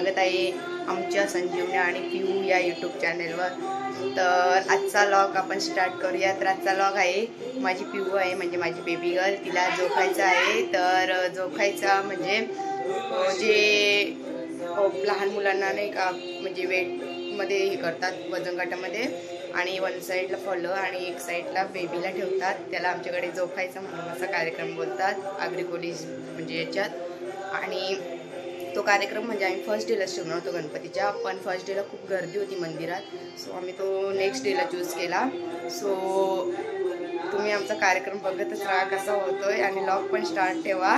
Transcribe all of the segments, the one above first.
स्वागत आहे आमच्या संजीवनी आणि पिऊ या यूट्यूब चॅनलवर। तर आजचा व्लॉग आपण स्टार्ट करूया। तर आजचा व्लॉग आहे माझी पिऊ आहे म्हणजे माझी बेबी गर्ल, तिला जोखायचं आहे। तर जोखायचा म्हणजे जे लहान मुलांना नाही का म्हणजे वेटमध्ये हे करतात वजन गटामध्ये, आणि वन साईडला फॉलो आणि एक साईडला बेबीला ठेवतात, त्याला आमच्याकडे जोखायचा म्हणून असा कार्यक्रम बोलतात आग्री कॉलेज म्हणजे याच्यात। आणि तो कार्यक्रम म्हणजे आम्ही फर्स्ट डेलाच ठेवणार होतो गणपतीच्या, पण फर्स्ट डेला खूप गर्दी होती मंदिरात, सो आम्ही तो नेक्स्ट डेला चूज केला। सो तुम्ही आमचा कार्यक्रम बघतच राहा कसा होतोय, आणि व्लॉग पण स्टार्ट ठेवा,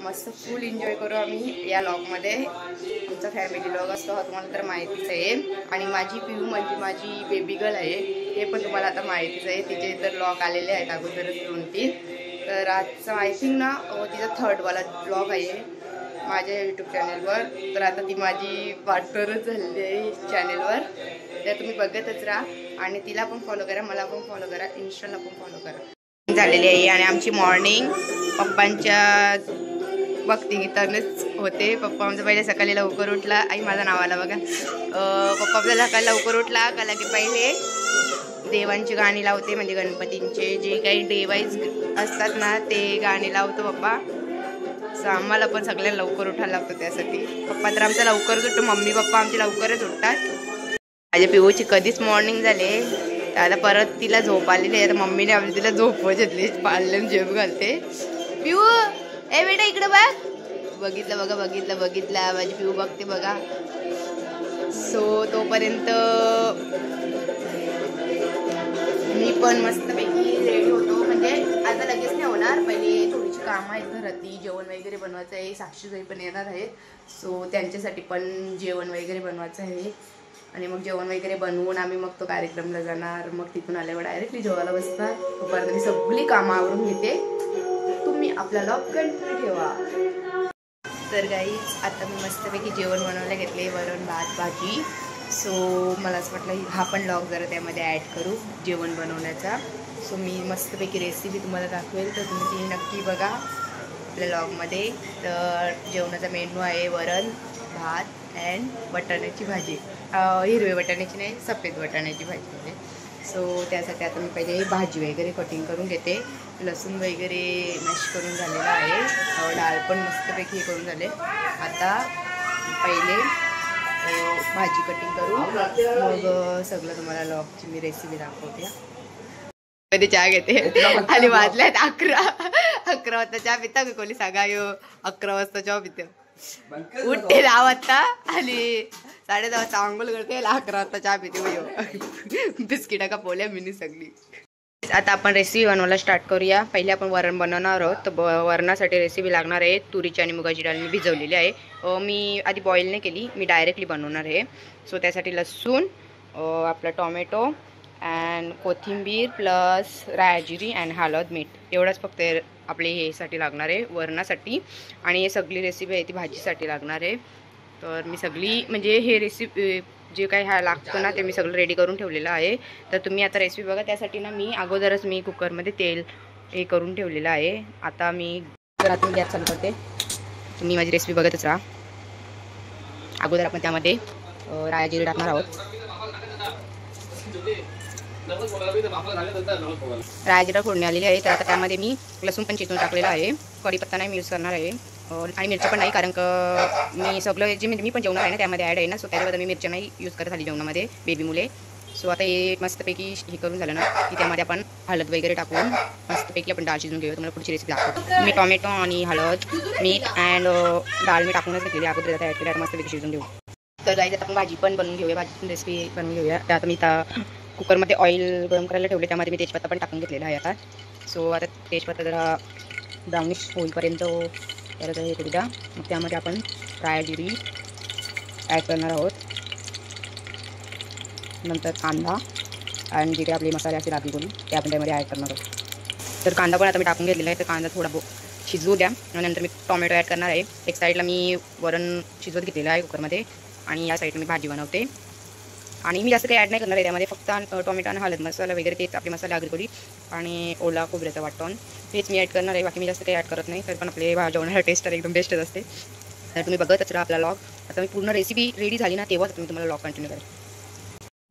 मस्त फुल एन्जॉय करू आम्ही या व्लॉगमध्ये। आमचा फॅमिली व्लॉग असतो हा तुम्हाला तर माहितीच आहे, आणि माझी पिऊ म्हणजे माझी बेबी गर्ल आहे हे पण तुम्हाला आता माहितीच आहे। तिचे तर व्लॉग आलेले आहेत अगोदरच 2-3। तर आजचा आय थिंक ना तिचा 3rd वाला व्लॉग आहे माझ्या यूट्यूब चॅनलवर। तर आता ती माझी पार्टनरच झालेली आहे चॅनलवर, तर तुम्ही बघतच राहा, आणि तिला पण फॉलो करा, मला पण फॉलो करा, इन्स्टाला पण फॉलो करा। झालेली आहे आणि आमची मॉर्निंग पप्पांच्या भक्तिगीतानेच होते। पप्पा आमचा पहिले सकाळी लवकर उठला, आई माझं नाव आला बघा, पप्पा आपल्या सकाळी लवकर उठला का की पहिले देवांची गाणी लावते, म्हणजे गणपतींचे जे काही डेवाईज असतात ना ते गाणी लावतो पप्पा। सो आम्हाला पण सगळ्यांना लवकर उठायला लागतं त्यासाठी। पप्पा तर आमचा लवकरच उठतो, मम्मी पप्पा आमचे लवकरच उठतात। माझ्या पिऊची कधीच मॉर्निंग झाले, तर आता परत तिला झोप आलेली आहे, तर मम्मीने आम्ही तिला झोपवत घेतली, पाळल्यानं झोप घालते। पिऊ ए बेटा इकडे बघ, बघितलं बघा, बघितलं माझी पिऊ बघते बघा। सो तोपर्यंत मी पण मस्तपैकी रेडी होतो, म्हणजे आता लगेच नाही होणार, पहिले थोडीशी कामं आहेत घरातली, जेवण वगैरे बनवायचं आहे, साक्षीबाई पण येणार आहेत, सो त्यांच्यासाठी पण जेवण वगैरे बनवायचं आहे, आणि मग जेवण वगैरे बनवून आम्ही मग तो कार्यक्रमला जाणार। मग तिथून आल्यावर डायरेक्टली जेवायला बसणार, तोपर्यंत मी सगळी कामं आवरून घेते, तुम्ही आपला व्लॉग कंटिन्यू ठेवा। तर गाईज आता मी मस्तपैकी जेवण बनवायला घेतले, वरण भात भाजी। सो मला असं वाटलं हा पण व्लॉग जरा त्यामध्ये ॲड करू जेवण बनवण्याचा। सो मी मस्तपैकी रेसिपी तुम्हाला दाखवेल, तर तुम्ही ती नक्की बघा आपल्या व्लॉगमध्ये। तर जेवणाचा मेनू आहे वरण भात अँड वाटाण्याची भाजी, हिरवे वाटाण्याची नाही सफेद वाटाण्याची भाजी म्हणजे। सो त्यासाठी आता मी पहिले भाजी वगैरे कटिंग करून घेते, लसूण वगैरे मॅश करून झालेला आहे, डाळ पण मस्तपैकी हे करून झाले। आता पहिले भाजी कटिंग करू, मग सगळं तुम्हाला व्लॉगची मी रेसिपी दाखवते। कधी चहा घेते आणि वाजल्यात 11 वाजता चहा पिता का कोणी सांगा, 11 वाजता चहा पिते, उठते 10 वाजता आणि 10:30 वाजता आंघोळ करते, 11 वाजता चहा पिते, बिस्किटा का पोल्या मिनी सगळी। आता आपण रेसिपी बनवायला स्टार्ट करूया। पहिले आपण वरण बनवणार आहोत, तर वरणासाठी रेसिपी लागणार आहे तुरीची आणि मुगाची डाळ मी भिजवलेली आहे, मी आधी बॉईल नाही केली, मी डायरेक्टली बनवणार आहे। सो त्यासाठी लसूण, आपला टोमॅटो अँड कोथिंबीर प्लस रायजिरी अँड हळद मीठ एवढंच फक्त आपले हेसाठी लागणार आहे वरणासाठी, आणि हे सगळी रेसिपी आहे ती भाजीसाठी लागणार आहे। तर मी सगळी म्हणजे हे रेसिपी जे काही हा लागतं ना ते मी सगळं रेडी करून ठेवलेलं आहे। तर तुम्ही आता रेसिपी बघा, त्यासाठी ना मी अगोदरच मी कुकरमध्ये तेल हे करून ठेवलेलं आहे। आता मी घरातून गॅस चालू करते, तुम्ही माझी रेसिपी बघतच राहा। अगोदर आपण त्यामध्ये रायजिरी टाकणार आहोत, रायजिरा फोडणी आलेली आहे। तर आता त्यामध्ये मी लसूण पण चिरून टाकलेला आहे, कढीपत्ता नाही मी यूज करणार आहे, आणि मिरच्या पण नाही, कारण मी सगळं जे मी पण जेवणार आहे ना त्यामध्ये ॲड आहे ना, सो त्याच्याबद्दल मी मिरच्या नाही यूज करत आली जेवणामध्ये बेबी मुले। सो आता हे मस्तपैकी हे करून झालं ना की त्यामध्ये आपण हळद वगैरे टाकून मस्तपैकी आपण डाळ शिजून घेऊया, तुम्हाला पुढची रेसिपी दाखवतो। मी टोमॅटो आणि हळद मीठ अँड डाळ मी टाकूनच घेतलेली अगोदर, आता ॲड केली, आता मस्तपैकी शिजून घेऊ। तर जायचं आपण भाजी पण बनवून घेऊया, भाजी पण रेसिपी बनवून घेऊया। तर आता मी कुकरमध्ये ऑइल गरम करायला ठेवले, त्यामध्ये मी तेजपत्ता पण टाकून घेतलेला आहे आता। सो आता तेजपत्ता जरा ब्राउनिश होईपर्यंत त्याला हे करू द्या, मग त्यामध्ये आपण रायजिरी ॲड करणार आहोत, नंतर कांदा आणि जे काही आपले मसाले असतील आधी बोलून ते आपण त्यामध्ये ॲड करणार आहोत। तर कांदा पण आता मी टाकून घेतलेला आहे, तर कांदा थोडा शिजवू द्या, नंतर मी टोमॅटो ॲड करणार आहे। एक साईडला मी वरण शिजवत घेतलेलं आहे कुकरमध्ये, आणि या साईडला मी भाजी बनवते, आणि मी जास्त काही ॲड नाही करणार आहे त्यामध्ये, फक्त टोमॅटो आणि हळद मसाला वगैरे तेच आपले मसाले आगरी आणि ओला खोबऱ्याचा वाटण हेच मी ॲड करणार आहे, बाकी मी जास्त काही ॲड करत नाही। तर पण आपले जेवणाला टेस्ट तर एकदम बेस्टच असते। तर तुम्ही बघतच राहा आपला लॉग. आता मी पूर्ण रेसिपी रेडी झाली ना तेव्हा तुम्ही तुम्हाला लॉग कंटिन्यू करेल.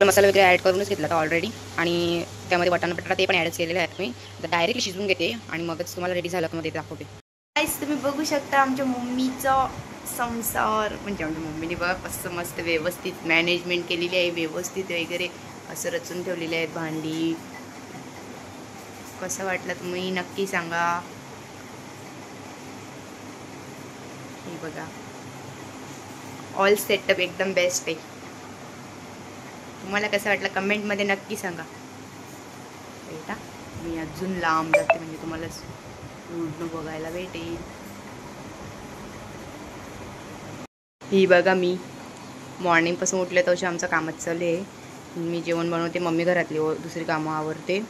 मसाला वगैरे ॲड करूनच घेतला होता ऑलरेडी आणि त्यामध्ये वाटाणा बटाटा ते पण ॲडच केलेले आहेत मी. तर डायरेक्टली शिजवून घेते आणि मगच तुम्हाला रेडी झालं की मग ते दाखवते. गाईस तुम्ही बघू शकता आमच्या मम्मीचा संसार, म्हणजे आमच्या मम्मीने बघा कसं मस्त व्यवस्थित मॅनेजमेंट केलेली आहे, व्यवस्थित वगैरे असं रचून ठेवलेले आहेत भांडी. कसं वाटलं तुम्ही नक्की सांगा. हे बघा ऑल सेटअप एकदम बेस्ट आहे. तुम्हाला कसं वाटलं कमेंटमध्ये नक्की सांगा. बेटा मी अजून लांब जाते म्हणजे तुम्हाला पूर्ण बघायला भेटेल. ही बघा मी मॉर्निंगपासून उठले तर आमचं कामच चालू आहे. मी जेवण बनवते, मम्मी घरातली दुसरी कामं आवरते.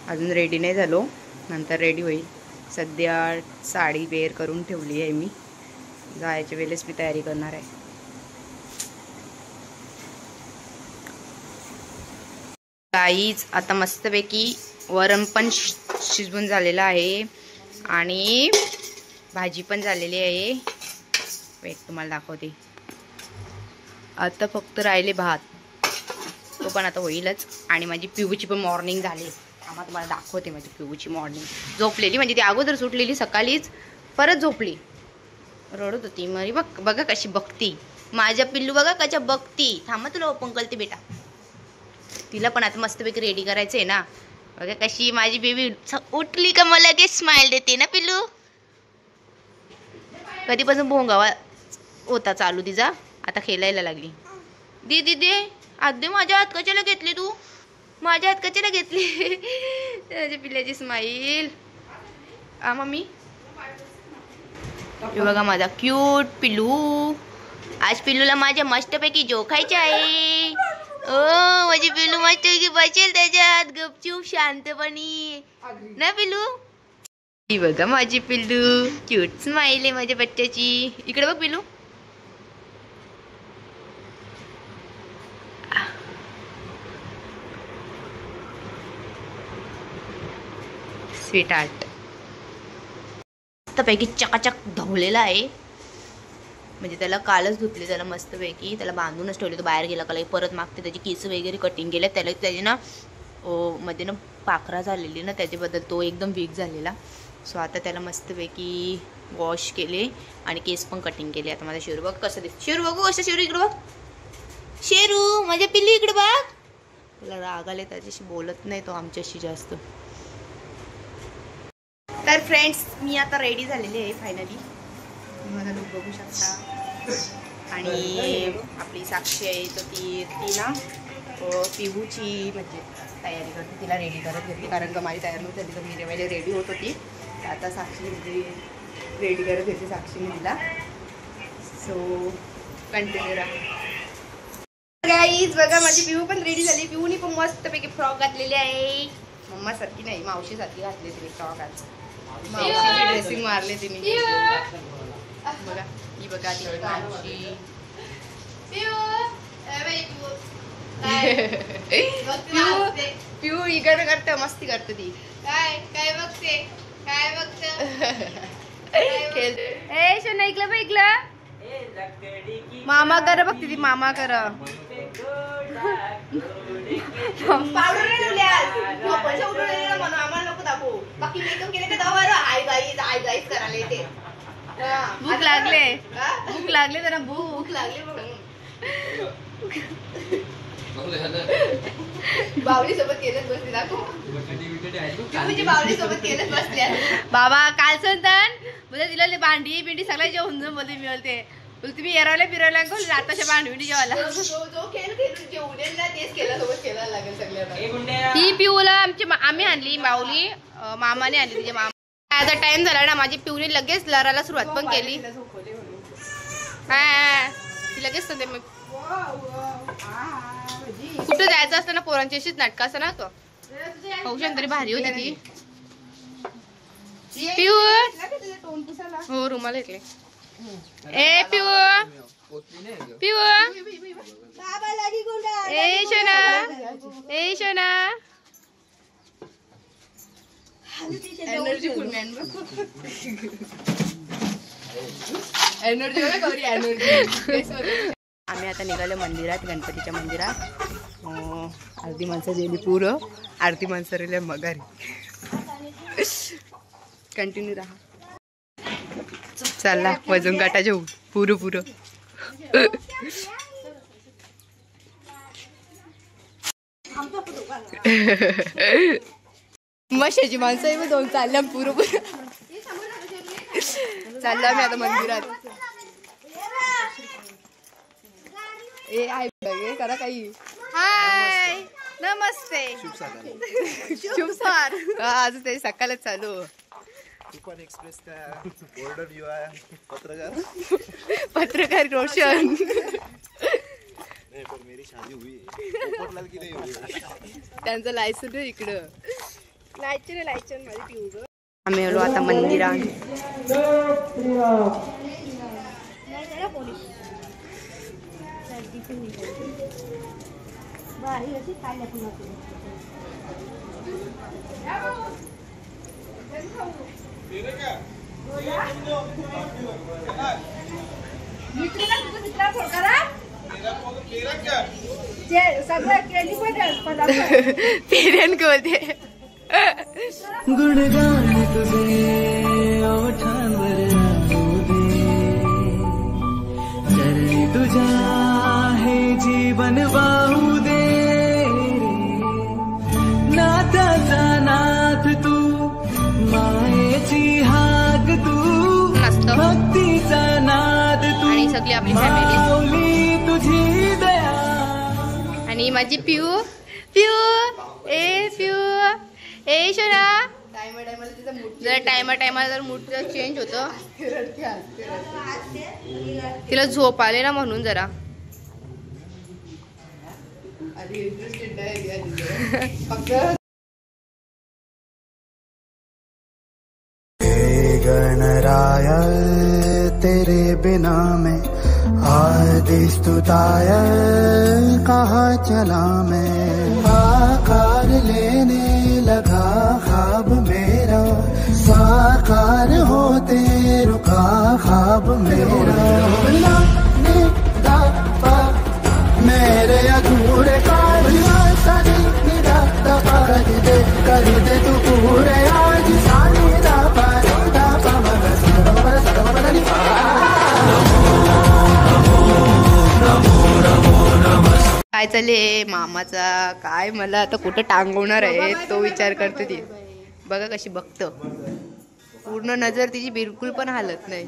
अजून रेडी नाही झालो, नंतर रेडी होईल. सध्या साडी वेअर करून ठेवली आहे मी. जायच्या वेळेस मी तयारी करणार आहे. गाईज आता मस्तपैकी वरण पण शिजवून झालेलं आहे आणि भाजी पण झालेली आहे. वेट तुम्हाला दाखवते. आता फक्त राहिले भात, तो पण आता होईलच. आणि माझी पिऊची पण मॉर्निंग झाली. आम्हा तुम्हाला दाखवते माझी पिऊची मॉर्निंग. झोपलेली म्हणजे ती अगोदर सुटलेली सकाळीच, परत झोपली, रडत होती. मरी बघा कशी बघती माझ्या पिल्लू, बघा कशा बघती. थांबा तुला ओपन करते बेटा. तिला पण आता मस्तपैकी रेडी करायचं आहे ना. बघा कशी माझी बेबी उठली का मला लगेच स्माइल देते ना पिल्लू. कधीपासून भोंगावा होता चालू तिचा, आता खेळायला लागली. दे दे आधी माझ्या हात कशाला घेतली तू, माझ्या हात कशाला घेतली. माझ्या पिल्ल्याची स्माईल. मम्मी बघा माझा क्यूट पिल्लू. आज पिल्लूला माझ्या मस्तपैकी जोखायचे आहे. माझी पिल्लू मस्तपैकी बसेल त्याच्यात गपचूप शांतपणी ना पिल्लू. ही बघा माझी पिल्लू, क्यूट स्माईल आहे माझ्या बच्च्याची. इकडे बघ पिल्लू. स्वीट आर्ट मस्तपैकी चकाचक धवलेला आहे. म्हणजे त्याला कालच धुतले, त्याला मस्तपैकी त्याला बांधूनच ठेवले. तो बाहेर गेला का परत मागते. त्याची केस वगैरे कटिंग केले. त्याला त्याची ना मध्ये ना पाखरा झालेली ना, त्याच्याबद्दल तो एकदम वीक झालेला. सो आता त्याला मस्तपैकी वॉश केले आणि केस पण कटिंग केले. आता माझा शेरू बघ कसं दिसतं. शेरू बघू असं. शेरू इकडे बघ. शेरू माझ्या पिल्ली इकडे बघ. त्याला राग आले, त्याच्याशी बोलत नाही तो आमच्याशी जास्त. तर फ्रेंड्स मी आता रेडी झालेली आहे फायनली. तुम्ही माझा लुक बघू शकता. आणि आपली साक्षी आहे तर ती ना पिहूची म्हणजे तयारी करते, तिला रेडी करत घेतली. कारण का माझी तयार नव्हती तर मी जेव्हा रेडी होत होती. तर आता साक्षी म्हणजे रेडी करत घेतली साक्षीने तिला. सो कंटिन्यू राहा. गाईज बघा माझी पिहू पण रेडी झाली. पिहूनी पण मस्तपैकी फ्रॉक घातलेली आहे. मम्मासारखी नाही मावशीसारखी घातली तिने फ्रॉक. आज मावशीची ड्रेसिंग मारले तिने. बघा ही बघा ती मावशी. पिऊ इकडे करते मस्ती करते ती. काय काय बघते काय बघत ऐकलं ऐकलं. मामा कर बघते ती. मामा कर. भूक लागले भूक लागले जरा भूक लागली म्हणून. बावली सोबत केलंच बसली दाखव. बावली सोबत केलंच बसल्या. बाबा काल संतान म्हणजे तिला भांडी बिंडी सगळ्या जेवून जाऊन बोलते मिळते. तुम्ही एरवल्या फिरवल्या आताच्या भांडी जेवायला. जो खेळ जेवढे ना तेच केला सोबत खेळायला लागेल सगळ्यांना. ती पिऊला आम्ही आणली बावली, मामाने आणली. तिच्या मामा आता टाइम झाला ना. माझी पिऊने लगेच लढायला सुरुवात पण केली. ती लगेच सांगते मग कुठे जायचं असतं ना पोरांची अशीच नाटकं असं ना. तो औषध तरी भारी होती ती. पिऊ हो रुमाला घेतले. ए पिऊ पिऊ ए शोना ए शोना. एनर्जी फुल मॅन. Energy energy. आम्ही आता निघालो मंदिरात, गणपतीच्या मंदिरात. अर्धी माणसं गेली पुरं, अर्धी माणसं राहिले मगारी. कंटिन्यू राहा. चला वजन काटा जेऊ पुरं पुरं. मशाची माणसं आहे दोन. चालल्या पुरं पुरं. चाललो आम्ही आता मंदिरात. ए आहे बघे करा काही. हाय नमस्ते. शुभ सकाळ. आज ते सकाळच चालू. तुफान एक्सप्रेस का ऑर्डर व्यू आया. पत्रकार रोशन. नहीं पर मेरी शादी हुई है. पोपटलाल की नहीं हुई. त्यांचं लायसन आहे इकडं. लायसन मध्ये पिऊ ग. आम्ही आलो आता मंदिरात. पेरेन बोलते. गुणगान तुझे ओठांवर राहू दे. चरणी तुझ्या हे जीवन वाहू दे. नाथाचा नाथ तू, मायेची हाक तू, भक्तीचा नाद तू, आणि सगळी आपली फॅमिली. तुझी दया. आणि माझी पिऊ पिऊ ए पिऊ ए शोना. जरा टायमा जर मूड चेंज होतं. तिला झोप आले ना म्हणून जरा. गणराय तेरे बिना मैं आदि स्तुताय कहाँ चला मैं. आकार लेने लगा ख्वाब मेरा, साकार होते रुका ख्वाब मेरा. मेरे अधूरे कार्य सदी निरा दबा दे, कर दे तू पूरे आज. सानी दबा काय चालले मामाचा. काय मला आता कुठं टांगवणार आहे तो विचार करते ती. बघा कशी बघतं. पूर्ण नजर तिची बिलकुल पण हालत नाही.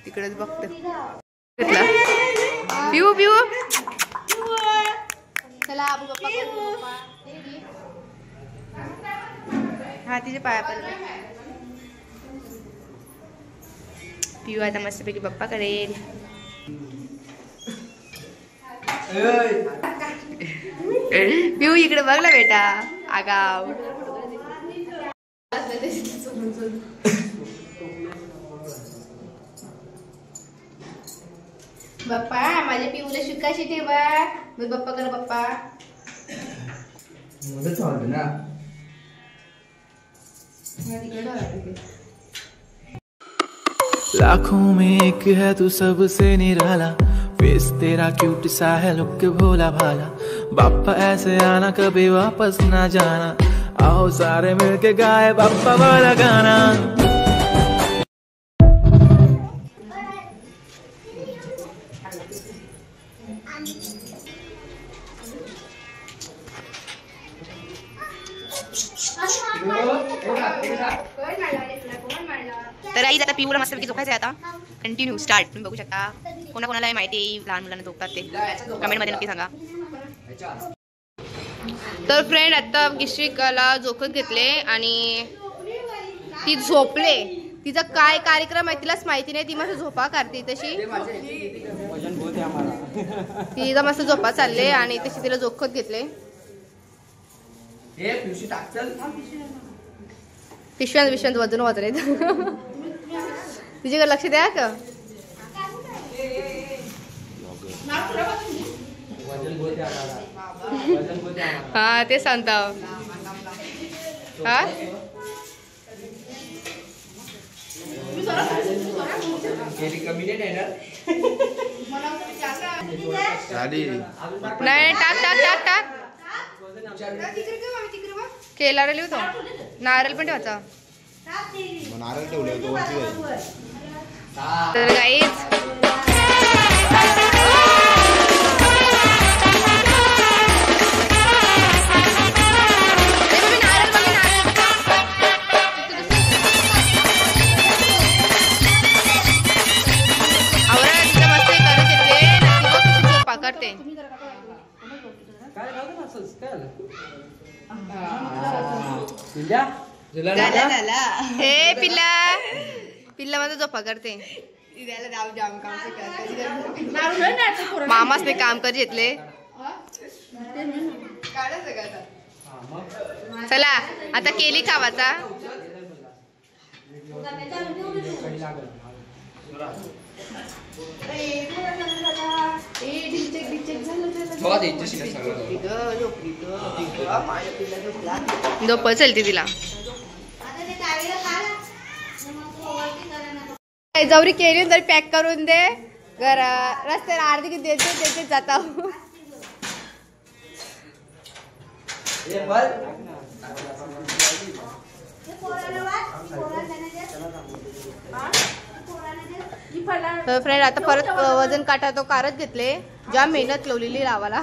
तिकडेच बघतं. पिऊ पिऊ चला हा तिचे पाया पडले. पिऊ आता मस्तपैकी पप्पा करेल. पिऊ इकडे बघ ना बेटा. आगाव. बाप्पा माझ्या पिऊला शिकायची ठेवा. मग बाप्पा करा बाप्पा. लाखों में एक है तू सबसे निराला. फेस तेरा क्यूट सा है लुक भोला भाला. बाप्पा ऐसे आना कभी वापस ना जाना. आओ सारे मिलके गाए बाप्पा वाला गाना. तर आई आता पिऊला मस्तपैकी झोपायचं आहे. आता कंटिन्यू स्टार्ट. तुम्ही बघू शकता. कोणाकोणाला माहिती लहान मुलांना झोपतात ते कमेंटमध्ये नक्की सांगा. तर फ्रेंड आता गिश्रिकाला झोपत घेतले आणि ती झोपले. तिचा काय कार्यक्रम आहे तिलाच माहिती नाही. ती मस्त झोपा काढते तशी. तिचा मस्त झोपा चालले आणि तशी तिला झोपत घेतले. पिशव्यांत वजन वाजले. तिच्याकडे लक्ष द्या का. हा ते सांगता. हा नाही टाक टाक टाक टाक केला रे लिहतो नारळ पण ठेवायचा नारळ ठेवले तो वरती जाईल. तर गाईज करते हे पिल्ला पिल्ला माझा झोपा करते मामाच ने काम कर घेतले चला आता केली खावाचा झोप चलते तिला जवरी केली तरी पॅक करून दे घरा रस्त्याला अर्धी की देते जाता तर फ्रेंड आता परत वजन काटा तो कारच घेतले ज्या मेहनत लावलेली लावाला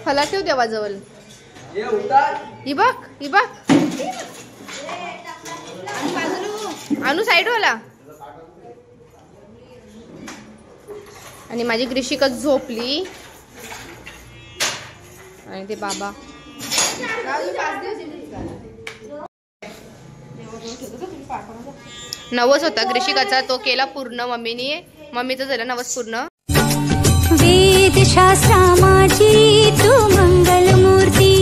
फला ठेव देवाजवळ ही बघ अनु साईड वाला आणि माझी ग्रीशिका झोपली आणि ते बाबा नवस होता ग्रीशिकाचा तो केला पूर्ण मम्मीचा झाला नवस पूर्ण वेदशास्त्रा माझी तू मंगलमूर्ती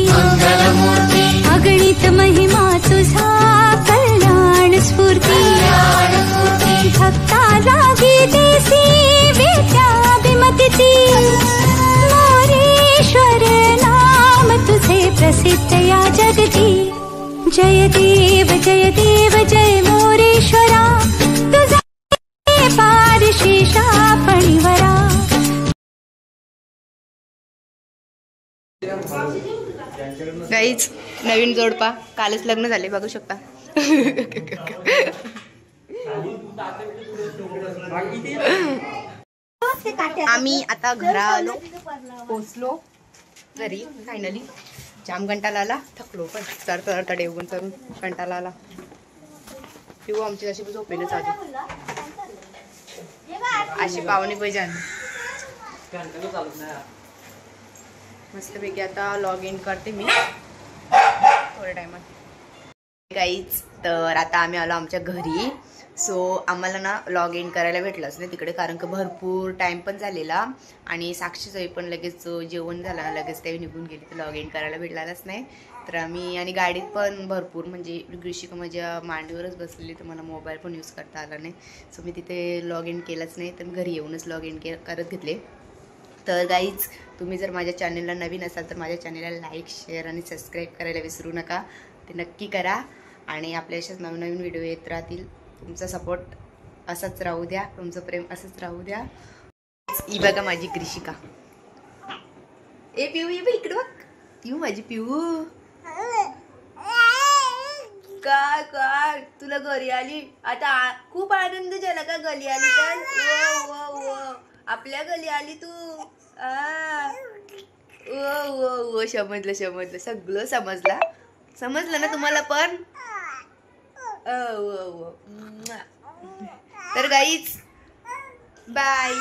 अगणित महिमा तुझा कल्याण स्फूर्ती भक्ता लागी देसी विद्याभिमती मोरेश्वर नाम तुझे प्रसिद्ध या जगती जय देव जय मोरेश्वरा तुझा पारशेषा फणीवरा गाईज नवीन जोडपा कालच लग्न झाले बघू शकता आम्ही आता घरा आलो पोचलो घरी फायनली जाम कंटाळा आला थकलो पण चढता डेवून चढून कंटाळा आला पिऊ आमची अशी झोपेलच आधी अशी पाहुणे पाहिजे मस्तपैकी आता लॉग इन करते मी थोड्या टायमात गाईज तर आता आम्ही आलो आमच्या घरी सो आम्हाला ना लॉग इन करायला भेटलंच नाही तिकडे कारण की भरपूर टाइम पण झालेला आणि साक्षीचंही पण लगेच जेवण झालं ना लगेच ते निघून गेली तर लॉग इन करायला भेटलाच नाही तर आम्ही आणि गाडीत पण भरपूर म्हणजे ग्रीशिका माझ्या मांडीवरच बसलेली तर मला मोबाईल पण यूज करता आला नाही सो मी तिथे लॉग इन केलंच नाही तर घरी येऊनच लॉग इन करत घेतले तर गाईज तुम्ही जर माझ्या चॅनलला नवीन असाल तर माझ्या चॅनलला लाईक शेअर आणि सबस्क्राईब करायला विसरू नका ते नक्की करा आणि आपल्या अशाच नवीन व्हिडिओ येत राहतील तुमचा सपोर्ट असाच राहू द्या तुमचं प्रेम असंच राहू द्या ही बघा माझी ग्रीशिका ए पिऊ ये बघ इकडे बघ पिऊ माझी पिऊ काय काय तुला घरी आली आता खूप आनंद झाला का घरी आली तर वो आपल्या घरी आली तू ओ समजलं सगळं समजलं ना तुम्हाला पण तर गाईज बाय